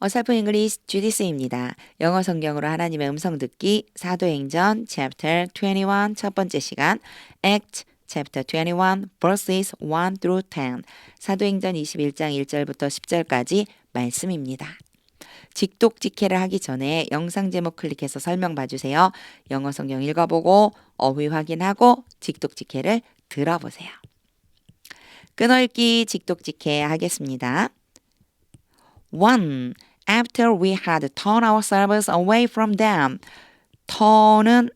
어설픈 잉글리시 주디스입니다. 영어 성경으로 하나님의 음성 듣기 사도행전 chapter 21 첫 번째 시간 Act chapter 21 verses 1 through 10 사도행전 21장 1절부터 10절까지 말씀입니다. 직독직해를 하기 전에 영상 제목 클릭해서 설명 봐주세요. 영어 성경 읽어보고 어휘 확인하고 직독직해를 들어보세요. 끊어읽기 직독직해 하겠습니다. 1. After we had torn ourselves away from them. turn은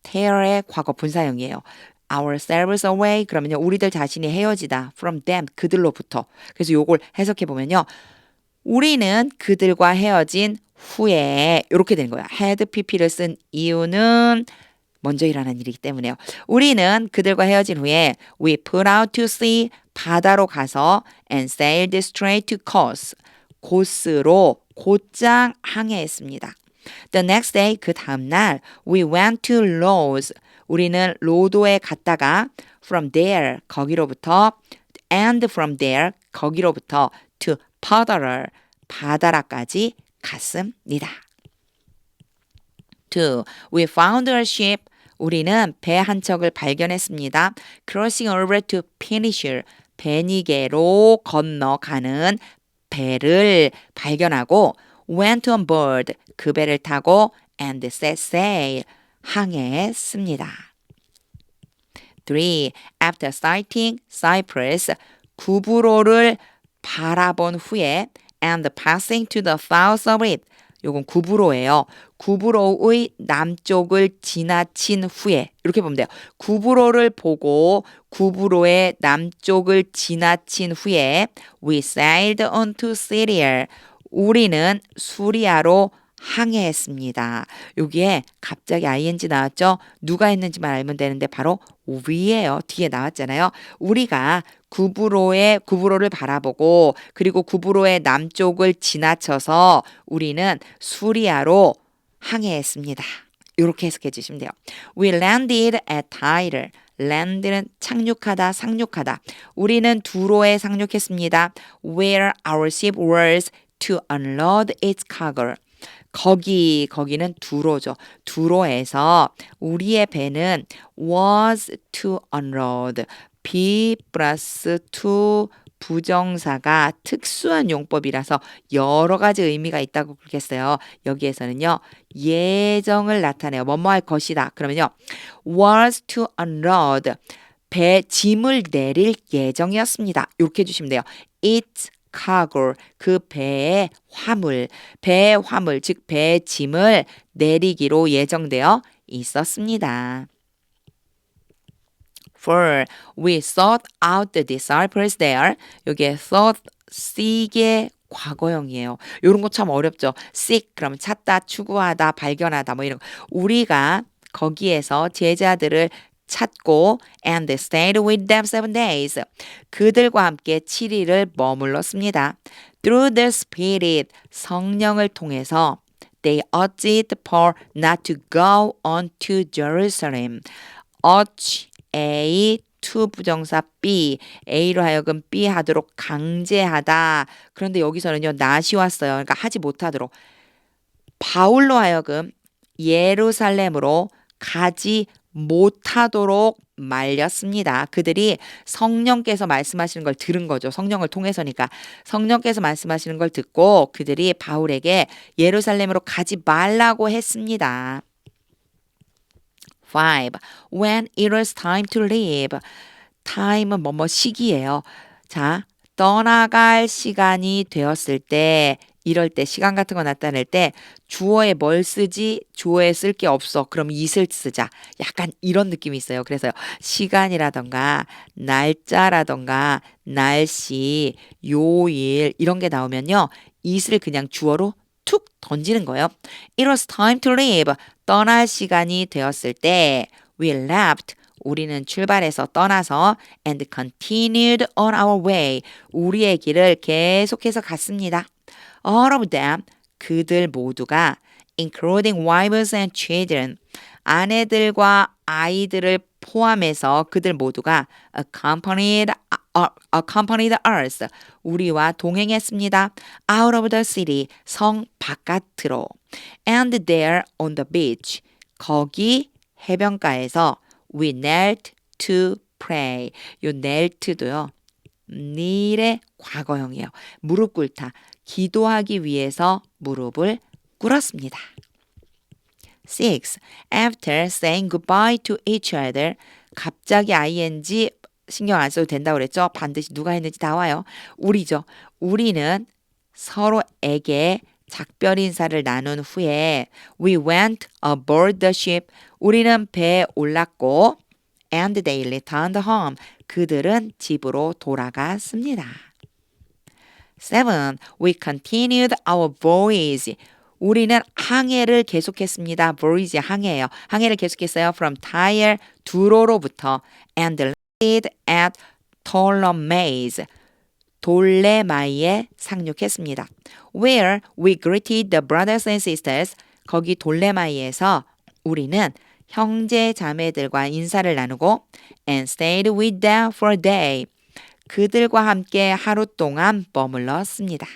tear의 과거 분사형이에요. ourselves away 그러면요 우리들 자신이 헤어지다 from them 그들로부터. 그래서 요걸 해석해 보면요 우리는 그들과 헤어진 후에 이렇게 되는 거예요. had pp를 쓴 이유는 먼저 일어난 일이기 때문에요. 우리는 그들과 헤어진 후에 we put out to sea 바다로 가서 and sailed straight to coast 곧으로 곧장 항해했습니다. The next day 그 다음날 we went to Rhodes 우리는 로도에 갔다가 from there 거기로부터 and from there 거기로부터 to Patara 바다라까지 갔습니다. 2. We found a ship 우리는 배 한 척을 발견했습니다. Crossing over to Phoenicia 베니게로 건너가는 배를 발견하고 went on board 그 배를 타고 and set sail 항해했습니다. 3. After sighting Cyprus 구브로를 바라본 후에 and passing to the south of it 요건 구브로예요. 구브로의 남쪽을 지나친 후에 이렇게 보면 돼요. 구브로를 보고 구브로의 남쪽을 지나친 후에 we sailed on to Syria. 우리는 수리아로 항해했습니다. 여기에 갑자기 ing 나왔죠? 누가 했는지만 알면 되는데 바로 we예요. 뒤에 나왔잖아요. 우리가 구브로를 바라보고 그리고 구브로의 남쪽을 지나쳐서 우리는 수리아로 항해했습니다. 이렇게 해석해 주시면 돼요. We landed at Tyre. land는 착륙하다, 상륙하다. 우리는 두로에 상륙했습니다. Where our ship was to unload its cargo. 거기는 두로죠. 두로에서 우리의 배는 was to unload. be 플러스 to 부정사가 특수한 용법이라서 여러 가지 의미가 있다고 그러겠어요. 여기에서는요. 예정을 나타내요. 뭐뭐 할 것이다. 그러면요. was to unload. 배 짐을 내릴 예정이었습니다. 이렇게 해주시면 돼요. It's cargo. 그 배의 화물, 즉 배의 짐을 내리기로 예정되어 있었습니다. 4. We sought out the disciples there. 여기에 sought, seek의 과거형이에요. 이런 거 참 어렵죠. seek 그러면 찾다, 추구하다, 발견하다 뭐 이런 거. 우리가 거기에서 제자들을 찾고 and stayed with them 7 days. 그들과 함께 7일을 머물렀습니다. Through the Spirit, 성령을 통해서 they urged Paul not to go on to Jerusalem. urge A, to 부정사 B, A로 하여금 B 하도록 강제하다. 그런데 여기서는요, not이 왔어요. 그러니까 하지 못하도록. 바울로 하여금 예루살렘으로 가지 못하도록 말렸습니다. 그들이 성령께서 말씀하시는 걸 들은 거죠. 성령을 통해서니까. 성령께서 말씀하시는 걸 듣고 그들이 바울에게 예루살렘으로 가지 말라고 했습니다. 5. When it was time to leave. time은 뭐뭐 시기예요. 자, 떠나갈 시간이 되었을 때 이럴 때 시간 같은 거 나타낼 때 주어에 뭘 쓰지? 주어에 쓸 게 없어. 그럼 it을 쓰자. 약간 이런 느낌이 있어요. 그래서 시간이라던가 날짜라던가 날씨, 요일 이런 게 나오면요. it을 그냥 주어로 툭 던지는 거예요. It was time to leave. 떠날 시간이 되었을 때 we left. 우리는 출발해서 떠나서 and continued on our way. 우리의 길을 계속해서 갔습니다. All of them, 그들 모두가 including wives and children, 아내들과 아이들을 포함해서 그들 모두가 accompanied accompanied us. 우리와 동행했습니다. out of the city. 성 바깥으로. and there on the beach. 거기 해변가에서 we knelt to pray. 요 knelt도요. kneel의 과거형이에요. 무릎 꿇다. 기도하기 위해서 무릎을 꿇었습니다. 6. After saying goodbye to each other. 갑자기 ing 신경 안 써도 된다고 그랬죠? 반드시 누가 했는지 다 와요. 우리죠. 우리는 서로에게 작별 인사를 나눈 후에 we went aboard the ship. 우리는 배에 올랐고 and they returned home. 그들은 집으로 돌아갔습니다. 7. We continued our voyage. 우리는 항해를 계속했습니다. voyage 항해예요. 항해를 계속했어요. From Tyre 두로로부터 and landed at Ptolemais. 돌레마이에 상륙했습니다. Where we greeted the brothers and sisters. 거기 돌레마이에서 우리는 형제 자매들과 인사를 나누고 and stayed with them for a day. 그들과 함께 하루 동안 머물렀습니다.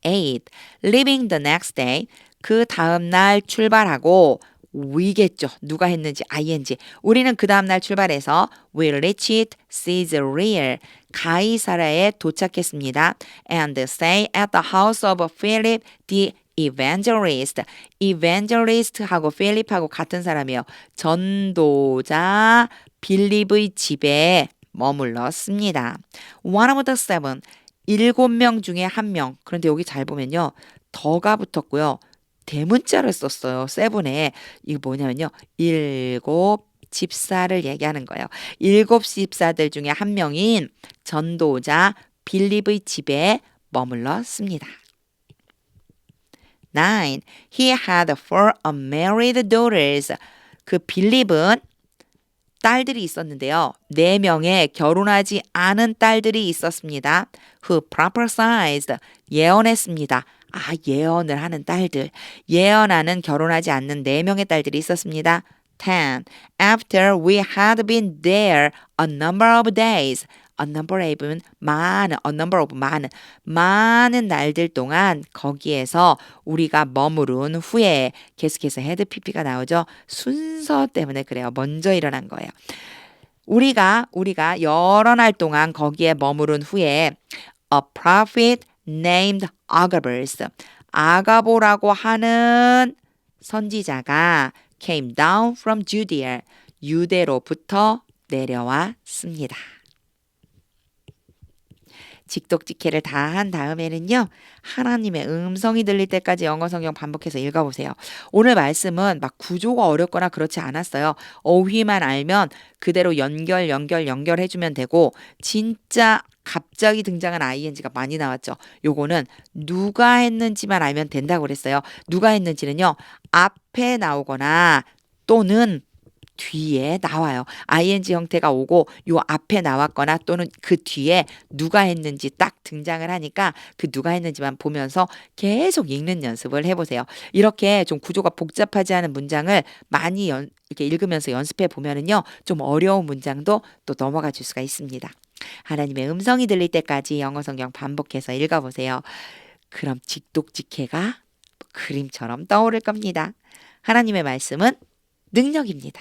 8. Leaving the next day. 그 다음 날 출발하고 we겠죠. 누가 했는지 ing. 우리는 그 다음 날 출발해서 we reached Caesarea. 가이사라에 도착했습니다. and stay at the house of Philip the evangelist. evangelist하고 필립하고 같은 사람이에요. 전도자 빌립의 집에 머물렀습니다. One of the 7. 7명 중에 1명. 그런데 여기 잘 보면요. 더가 붙었고요. 대문자를 썼어요. 7에. 이거 뭐냐면요. 7 집사를 얘기하는 거예요. 7 집사들 중에 1명인 전도자 빌립의 집에 머물렀습니다. 9. He had 4 unmarried daughters. 그 빌립은 딸들이 있었는데요. 4명의 결혼하지 않은 딸들이 있었습니다. Who prophesied. 예언했습니다. 예언을 하는 딸들. 예언하는 결혼하지 않는 4명의 딸들이 있었습니다. 10. After we had been there a number of days. A number of은 많은, a number of 많은 날들 동안 거기에서 우리가 머무른 후에 계속해서 헤드 PP가 나오죠. 순서 때문에 그래요. 먼저 일어난 거예요. 우리가 여러 날 동안 거기에 머무른 후에 a prophet named Agabus. 아가보라고 하는 선지자가 came down from Judea. 유대로부터 내려왔습니다. 직독직해를 다 한 다음에는요. 하나님의 음성이 들릴 때까지 영어 성경 반복해서 읽어보세요. 오늘 말씀은 막 구조가 어렵거나 그렇지 않았어요. 어휘만 알면 그대로 연결해주면 되고 진짜 갑자기 등장한 ing가 많이 나왔죠. 요거는 누가 했는지만 알면 된다고 그랬어요. 누가 했는지는요. 앞에 나오거나 또는 뒤에 나와요. ing 형태가 오고 요 앞에 나왔거나 또는 그 뒤에 누가 했는지 딱 등장을 하니까 그 누가 했는지만 보면서 계속 읽는 연습을 해보세요. 이렇게 좀 구조가 복잡하지 않은 문장을 많이 이렇게 읽으면서 연습해 보면은요. 좀 어려운 문장도 또 넘어가 줄 수가 있습니다. 하나님의 음성이 들릴 때까지 영어 성경 반복해서 읽어보세요. 그럼 직독직해가 그림처럼 떠오를 겁니다. 하나님의 말씀은 능력입니다.